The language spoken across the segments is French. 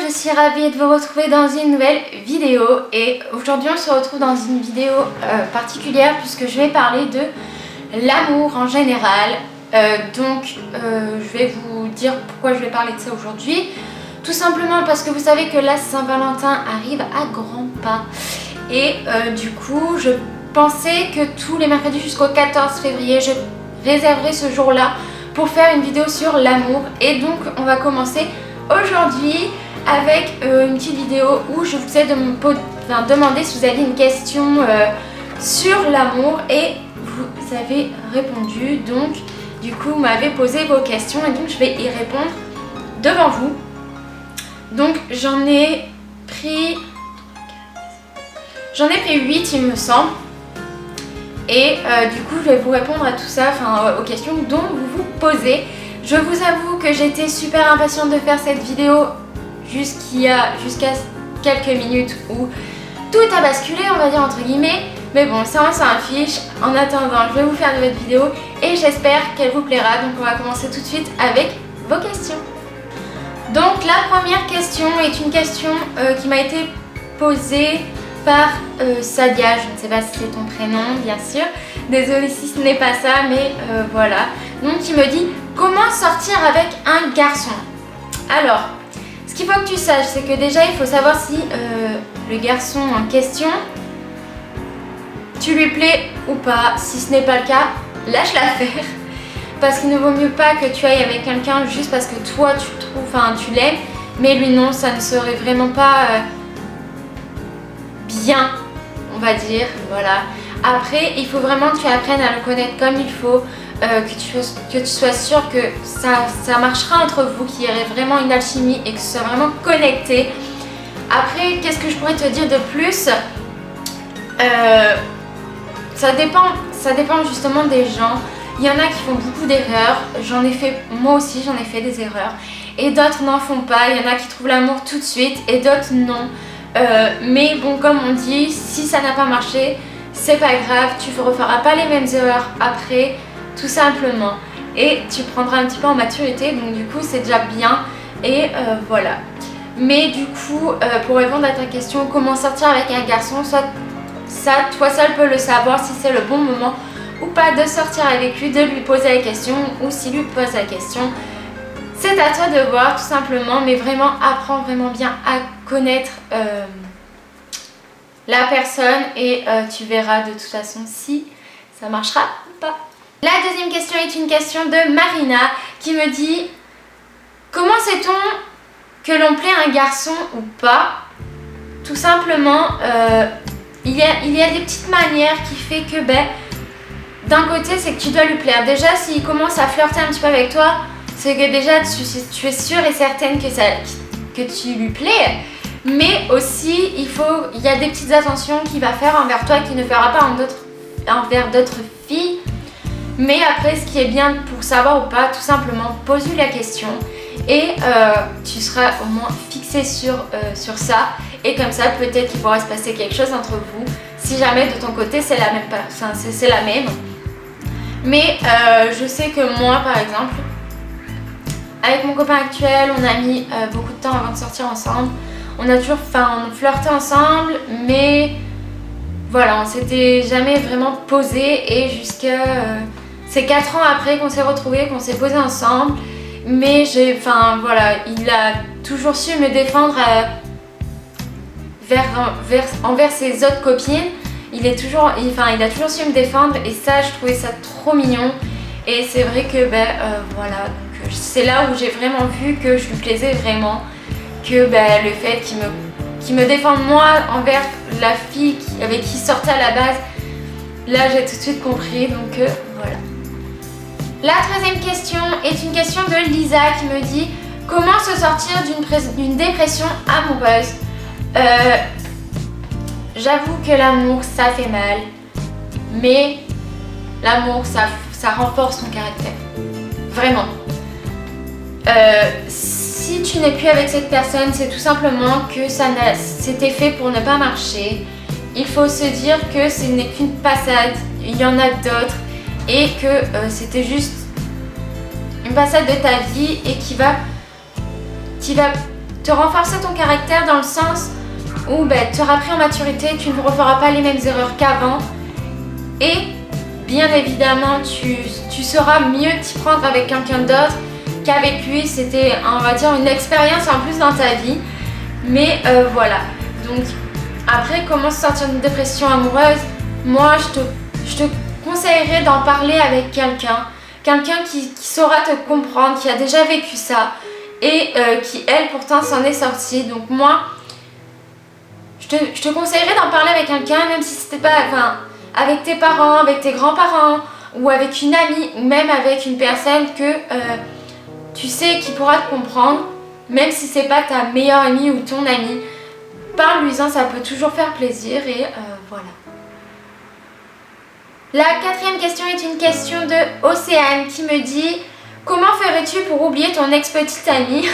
je suis ravie de vous retrouver dans une nouvelle vidéo et aujourd'hui on se retrouve dans une vidéo particulière puisque je vais parler de l'amour en général. Je vais vous dire pourquoi je vais parler de ça aujourd'hui. Tout simplement parce que vous savez que la Saint-Valentin arrive à grands pas et du coup je pensais que tous les mercredis jusqu'au 14 février je réserverai ce jour-là pour faire une vidéo sur l'amour et donc on va commencer aujourd'hui avec une petite vidéo où je vous ai demandé si vous aviez une question sur l'amour et vous avez répondu. Donc du coup vous m'avez posé vos questions et donc je vais y répondre devant vous. Donc j'en ai pris 8 il me semble. Et du coup je vais vous répondre à tout ça, aux questions dont vous vous posez. Je vous avoue que j'étais super impatiente de faire cette vidéo jusqu'à quelques minutes où tout a basculé, on va dire entre guillemets. Mais bon, ça on s'en fiche. En attendant, je vais vous faire de votre vidéo et j'espère qu'elle vous plaira. Donc on va commencer tout de suite avec vos questions. Donc la première question est une question qui m'a été posée par Sadia, je ne sais pas si c'est ton prénom bien sûr, désolée si ce n'est pas ça, mais voilà. Donc il me dit comment sortir avec un garçon. Alors, ce qu'il faut que tu saches, c'est que déjà il faut savoir si le garçon en question, tu lui plais ou pas. Si ce n'est pas le cas, lâche l'affaire. Parce qu'il ne vaut mieux pas que tu ailles avec quelqu'un juste parce que toi tu l'aimes, mais lui non, ça ne serait vraiment pas bien, on va dire, voilà. Après, il faut vraiment que tu apprennes à le connaître comme il faut, que tu sois sûr que ça marchera entre vous, qu'il y aurait vraiment une alchimie et que ce soit vraiment connecté. Après, qu'est-ce que je pourrais te dire de plus? Ça dépend justement des gens. Il y en a qui font beaucoup d'erreurs, moi aussi j'en ai fait des erreurs, et d'autres n'en font pas. Il y en a qui trouvent l'amour tout de suite et d'autres non. Mais bon, comme on dit, si ça n'a pas marché, c'est pas grave, tu ne referas pas les mêmes erreurs après, tout simplement. Et tu prendras un petit peu en maturité, donc du coup c'est déjà bien. Et voilà. Mais du coup, pour répondre à ta question, comment sortir avec un garçon, toi seul peux le savoir si c'est le bon moment ou pas de sortir avec lui, de lui poser la question, ou s'il lui pose la question. C'est à toi de voir tout simplement, mais vraiment apprends vraiment bien à connaître la personne et tu verras de toute façon si ça marchera ou pas. La deuxième question est une question de Marina qui me dit comment sait-on que l'on plaît à un garçon ou pas? Tout simplement, il y a des petites manières qui fait que d'un côté c'est que tu dois lui plaire. Déjà s'il commence à flirter un petit peu avec toi, c'est que déjà tu es sûre et certaine que tu lui plais, mais aussi il y a des petites attentions qu'il va faire envers toi qu'il ne fera pas envers d'autres filles. Mais après, ce qui est bien pour savoir ou pas, tout simplement pose-lui la question et tu seras au moins fixé sur ça, et comme ça peut-être qu'il pourra se passer quelque chose entre vous si jamais de ton côté c'est la même. Mais je sais que moi par exemple, avec mon copain actuel, on a mis beaucoup de temps avant de sortir ensemble. On flirtait ensemble, mais voilà, on s'était jamais vraiment posé et c'est 4 ans après qu'on s'est retrouvés, qu'on s'est posé ensemble. Mais il a toujours su me défendre envers ses autres copines. Il a toujours su me défendre et ça, je trouvais ça trop mignon. Et c'est vrai que voilà, donc c'est là où j'ai vraiment vu que je lui plaisais vraiment, que le fait qu'il me défende moi envers la fille avec qui il sortait à la base, là j'ai tout de suite compris, donc voilà. La troisième question est une question de Lisa qui me dit comment se sortir d'une dépression amoureuse. J'avoue que l'amour ça fait mal, mais l'amour ça renforce ton caractère, vraiment. Si tu n'es plus avec cette personne, c'est tout simplement que c'était fait pour ne pas marcher. Il faut se dire que ce n'est qu'une passade, il y en a d'autres, et que c'était juste une passade de ta vie et qui va te renforcer ton caractère dans le sens où tu auras pris en maturité, tu ne referas pas les mêmes erreurs qu'avant et bien évidemment tu sauras mieux t'y prendre avec quelqu'un d'autre qu'avec lui. C'était, on va dire, une expérience en plus dans ta vie, mais voilà. Donc après, comment se sortir d'une dépression amoureuse? Moi je te conseillerais d'en parler avec quelqu'un qui saura te comprendre, qui a déjà vécu ça et qui elle pourtant s'en est sortie. Donc moi je te conseillerais d'en parler avec quelqu'un, même si c'était pas, avec tes parents, avec tes grands-parents ou avec une amie ou même avec une personne que tu sais qui pourra te comprendre, même si c'est pas ta meilleure amie ou ton amie. Parle-lui-en, ça peut toujours faire plaisir et voilà. La 4e question est une question de Océane qui me dit: comment ferais-tu pour oublier ton ex-petite amie?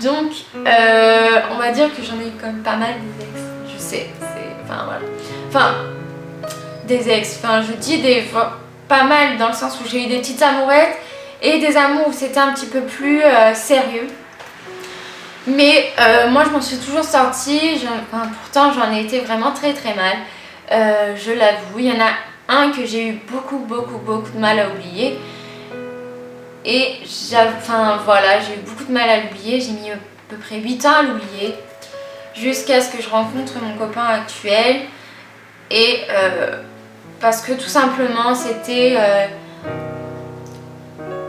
Donc, on va dire que j'en ai eu quand même pas mal des ex. Je sais, voilà. Des ex. Je dis pas mal dans le sens où j'ai eu des petites amourettes et des amours où c'était un petit peu plus sérieux. Mais moi, je m'en suis toujours sortie. Pourtant, j'en ai été vraiment très très mal. Je l'avoue, il y en a un que j'ai eu beaucoup de mal à oublier. Et j'ai eu beaucoup de mal à l'oublier. J'ai mis à peu près 8 ans à l'oublier. Jusqu'à ce que je rencontre mon copain actuel. Et parce que tout simplement, c'était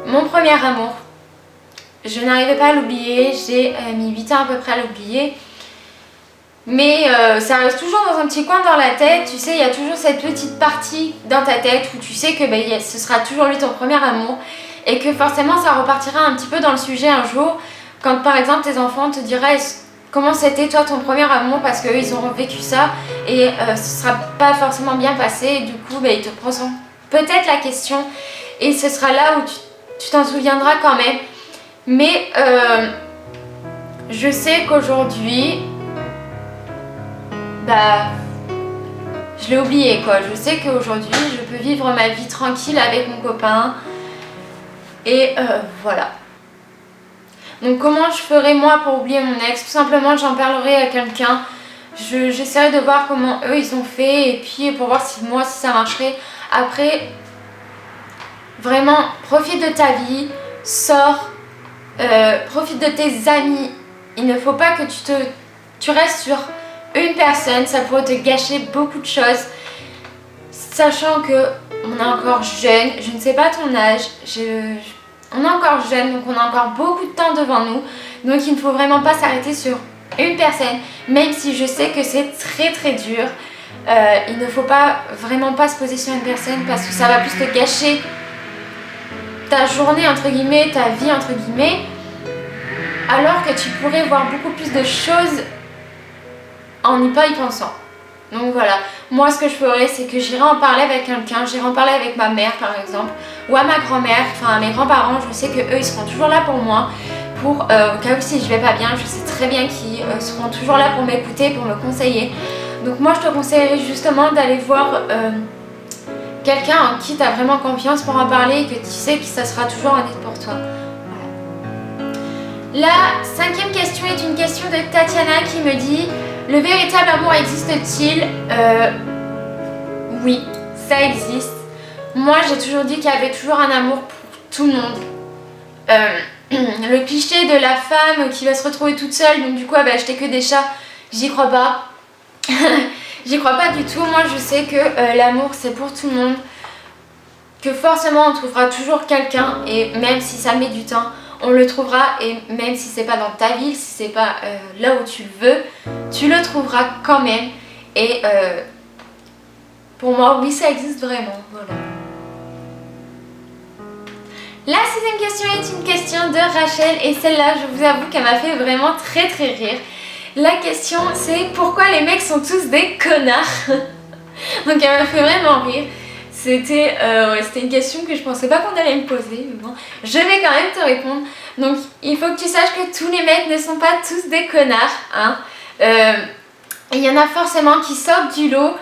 mon premier amour. Je n'arrivais pas à l'oublier. J'ai mis 8 ans à peu près à l'oublier. Mais ça reste toujours dans un petit coin dans la tête, tu sais, il y a toujours cette petite partie dans ta tête où tu sais que ce sera toujours lui ton premier amour et que forcément ça repartira un petit peu dans le sujet un jour quand par exemple tes enfants te diraient comment c'était toi ton premier amour parce qu'eux ils auront vécu ça et ce sera pas forcément bien passé et du coup ils te poseront peut-être la question et ce sera là où tu t'en souviendras quand même. Mais je sais qu'aujourd'hui je l'ai oublié quoi. Je sais qu'aujourd'hui je peux vivre ma vie tranquille avec mon copain et voilà. Donc comment je ferais moi pour oublier mon ex? Tout simplement j'en parlerai à quelqu'un. J'essaierai de voir comment eux ils ont fait et puis pour voir si ça marcherait. Après vraiment profite de ta vie, sors, profite de tes amis. Il ne faut pas que tu restes sur une personne, ça pourrait te gâcher beaucoup de choses, sachant que on est encore jeune, je ne sais pas ton âge, on est encore jeune, donc on a encore beaucoup de temps devant nous, donc il ne faut vraiment pas s'arrêter sur une personne, même si je sais que c'est très très dur. Il ne faut vraiment pas se poser sur une personne parce que ça va plus te gâcher ta journée entre guillemets, ta vie entre guillemets, alors que tu pourrais voir beaucoup plus de choses en n'y pas y pensant. Donc voilà, moi ce que je ferais c'est que j'irai en parler avec quelqu'un, j'irai en parler avec ma mère par exemple, ou à ma grand-mère, à mes grands-parents. Je sais que eux ils seront toujours là pour moi, au cas où si je vais pas bien, je sais très bien qu'ils seront toujours là pour m'écouter, pour me conseiller. Donc moi je te conseillerais justement d'aller voir quelqu'un en qui tu as vraiment confiance pour en parler et que tu sais que ça sera toujours un aide pour toi. Voilà. La 5e question est une question de Tatiana qui me dit: le véritable amour existe-t-il? Oui, ça existe. Moi, j'ai toujours dit qu'il y avait toujours un amour pour tout le monde. Le cliché de la femme qui va se retrouver toute seule, donc du coup, elle va acheter que des chats, j'y crois pas. J'y crois pas du tout. Moi, je sais que l'amour, c'est pour tout le monde. Que forcément, on trouvera toujours quelqu'un, et même si ça met du temps, on le trouvera, et même si c'est pas dans ta ville, si c'est pas là où tu le veux, tu le trouveras quand même. Et pour moi, oui, ça existe vraiment. Voilà. La 6e question est une question de Rachel, et celle-là, je vous avoue qu'elle m'a fait vraiment très très rire. La question, c'est: pourquoi les mecs sont tous des connards? Donc elle m'a fait vraiment rire. C'était une question que je pensais pas qu'on allait me poser, mais bon, je vais quand même te répondre. Donc il faut que tu saches que tous les mecs ne sont pas tous des connards, hein. Il y en a forcément qui sortent du lot,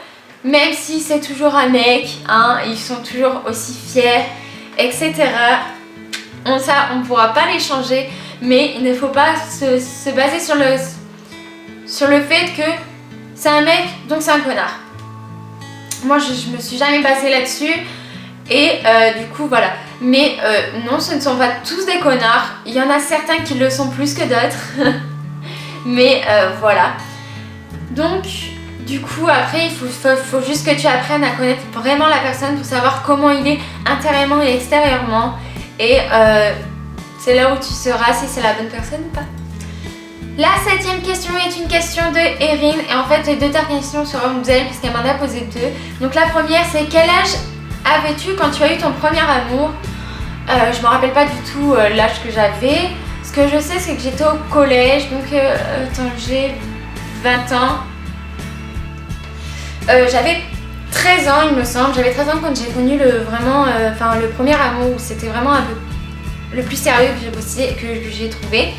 même si c'est toujours un mec, hein, ils sont toujours aussi fiers, etc. Ça, on ne pourra pas les changer, mais il ne faut pas se baser sur le fait que c'est un mec donc c'est un connard. Moi je me suis jamais basée là-dessus et du coup voilà. Mais non, ce ne sont pas tous des connards, il y en a certains qui le sont plus que d'autres. Mais voilà. Donc du coup après il faut juste que tu apprennes à connaître vraiment la personne pour savoir comment il est intérieurement et extérieurement. Et c'est là où tu sauras si c'est la bonne personne ou pas. La 7e question est une question de Erin. Et en fait les deux questions seront d'elle puisqu'elle m'en a posé deux. Donc la première c'est quel âge avais-tu quand tu as eu ton premier amour? Je me rappelle pas du tout l'âge que j'avais. Ce que je sais c'est que j'étais au collège. Donc attends, j'ai 20 ans. J'avais 13 ans il me semble. J'avais 13 ans quand j'ai connu le premier amour où c'était vraiment un peu le plus sérieux que j'ai trouvé.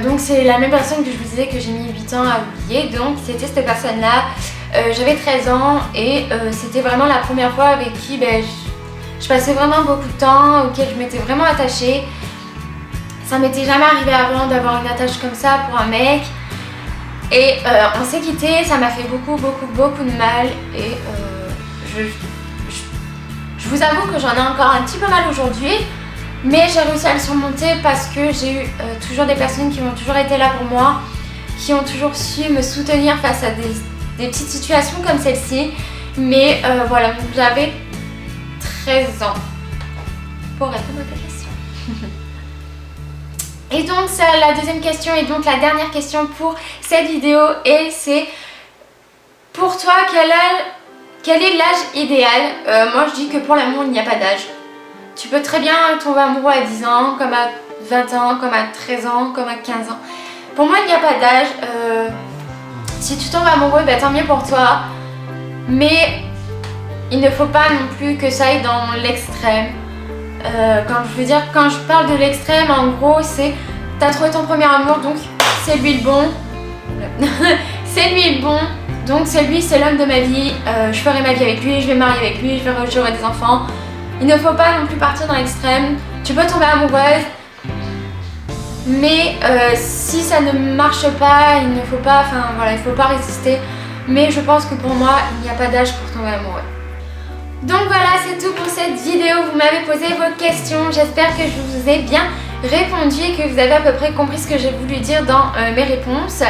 Donc c'est la même personne que je vous disais que j'ai mis 8 ans à oublier. Donc c'était cette personne là. J'avais 13 ans et c'était vraiment la première fois avec qui je passais vraiment beaucoup de temps, auquel je m'étais vraiment attachée. Ça m'était jamais arrivé avant d'avoir une attache comme ça pour un mec. Et on s'est quitté, ça m'a fait beaucoup de mal. Et je vous avoue que j'en ai encore un petit peu mal aujourd'hui. Mais j'ai réussi à le surmonter parce que j'ai eu toujours des personnes qui ont toujours été là pour moi, qui ont toujours su me soutenir face à des petites situations comme celle-ci. Mais voilà, j'avais 13 ans pour répondre à ta question. Et donc c'est la deuxième question et donc la dernière question pour cette vidéo. Et c'est pour toi quel est l'âge idéal? Moi je dis que pour l'amour il n'y a pas d'âge. Tu peux très bien tomber amoureux à 10 ans, comme à 20 ans, comme à 13 ans, comme à 15 ans. Pour moi, il n'y a pas d'âge. Si tu tombes amoureux, tant mieux pour toi. Mais il ne faut pas non plus que ça aille dans l'extrême. Quand je parle de l'extrême, en gros, c'est t'as trouvé ton premier amour, donc c'est lui le bon. C'est lui le bon. Donc c'est l'homme de ma vie. Je ferai ma vie avec lui, je vais me marier avec lui, j'aurai des enfants. Il ne faut pas non plus partir dans l'extrême. Tu peux tomber amoureuse, mais si ça ne marche pas, il ne faut pas, il faut pas résister. Mais je pense que pour moi, il n'y a pas d'âge pour tomber amoureux. Donc voilà, c'est tout pour cette vidéo. Vous m'avez posé vos questions. J'espère que je vous ai bien répondu et que vous avez à peu près compris ce que j'ai voulu dire dans mes réponses.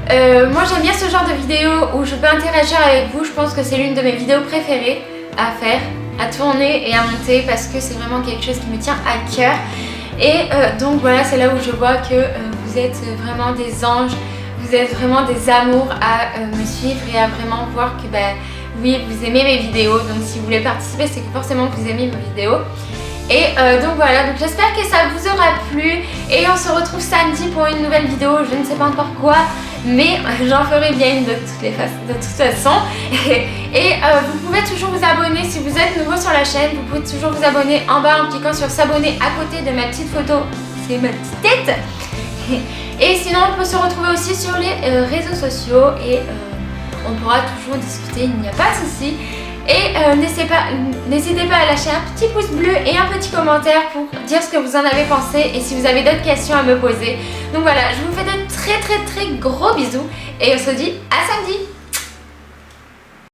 Moi j'aime bien ce genre de vidéo où je peux interagir avec vous. Je pense que c'est l'une de mes vidéos préférées à faire, à tourner et à monter parce que c'est vraiment quelque chose qui me tient à cœur. Et donc voilà, c'est là où je vois que vous êtes vraiment des anges, vous êtes vraiment des amours à me suivre et à vraiment voir que oui, vous aimez mes vidéos. Donc si vous voulez participer, c'est que forcément vous aimez mes vidéos. Et donc voilà, donc j'espère que ça vous aura plu et on se retrouve samedi pour une nouvelle vidéo, je ne sais pas encore quoi, mais j'en ferai bien une de toute façon. Et vous pouvez toujours vous abonner si vous êtes nouveau sur la chaîne, vous pouvez toujours vous abonner en bas en cliquant sur s'abonner à côté de ma petite photo, c'est ma petite tête. Et sinon on peut se retrouver aussi sur les réseaux sociaux et on pourra toujours discuter, il n'y a pas de souci. Et n'hésitez pas à lâcher un petit pouce bleu et un petit commentaire pour dire ce que vous en avez pensé et si vous avez d'autres questions à me poser. Donc voilà, je vous fais de très gros bisous et on se dit à samedi.